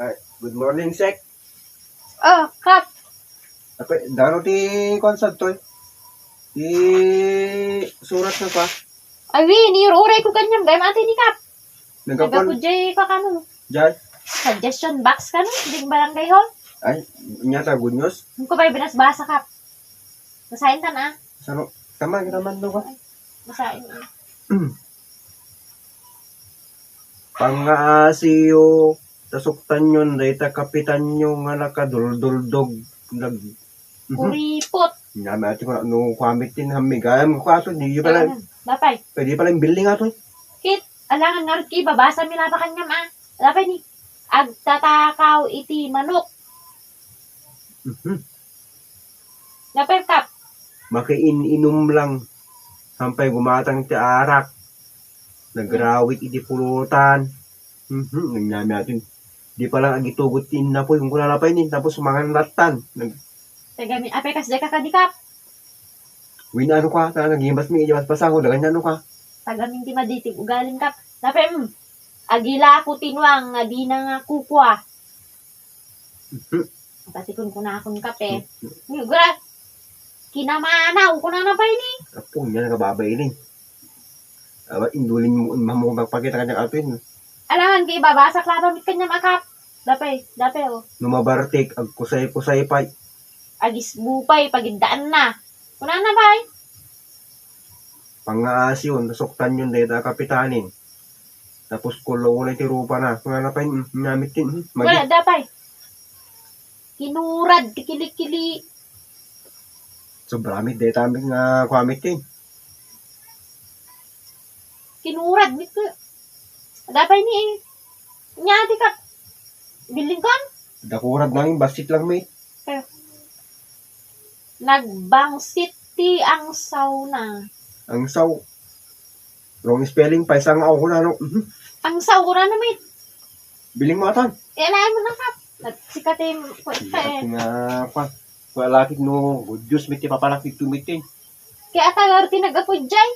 Ay, good morning, Sek. Oh, Kap. Apa, daro ti konsert to. Ti surat na pa. Awi, niuray ko kanyang gay mati ni Kap. Nagapon. Nagapudjay ka kano. Diyan. Suggestion box kano, dig barangay hall. Ay, nyata good news. Kung ko ba binasbasa, Kap. Basahin ta na. Sano? Tama, naman do ka. Basahin. Pangaasiyo, tasuktan yun, dayta kapitan nyo nga nakaduldog. Kuripot. Nami ati ko no kwamit din hamigayam ko ato di pala Dapay. pwede pala yung building ato. Kit, alangan nga rin ki, babasa mi lapa kanyam Dapay ni, agtatakaw iti manok. Dapay, Kap. Makiin-inom lang sampay gumatang ti arak. Nagrawit iti pulutan. Nanyami atin. Di pala agitugot tin na po yung kulalapay ni tapos mga latan. Tagamin, apay kas deka ka di, Kap. Win ano ka, nagimbas mi ijamas pasango dagan ano ka. Tagamin ti maditig ugaling, Kap. Dapay, agila ako tinwang, nga di na nga kukwa. Pati kun kunakon, Kap eh. Gura, kinamanaw ko na napay ni. Apo, yan ang kababay ni. Indulin mo, mamukang magpakita kanyang ato yun. Alangan kay babasa klaro mit kanya makap. Dapay oh. Numabartik, agkusay-kusay pa. Agis bupay pagindaan na. Kuna na bay? Pangaasyon, nasuktan yun dahil kapitanin. Tapos kulo ulay ti rupa na. Kung ano pa yun, namit yun. Wala dapay. Kinurad kikili-kili. Sobramit dahil tamit nga kwamit yun. Kinurad mit ko. Dapay ni nyati ka. Biling kon. Dakurad namin, basit lang may. Nagbangsit ti ang sauna. Ang saw. Wrong spelling pa, isang ako na. Ang sauna na mit. Biling mo atan. Ialayan mo na kap. Sikatim ko Hindi nga pa. Palakit no, good Diyos, may tipapalakit tumitin. Kaya tagar tinagapod jay.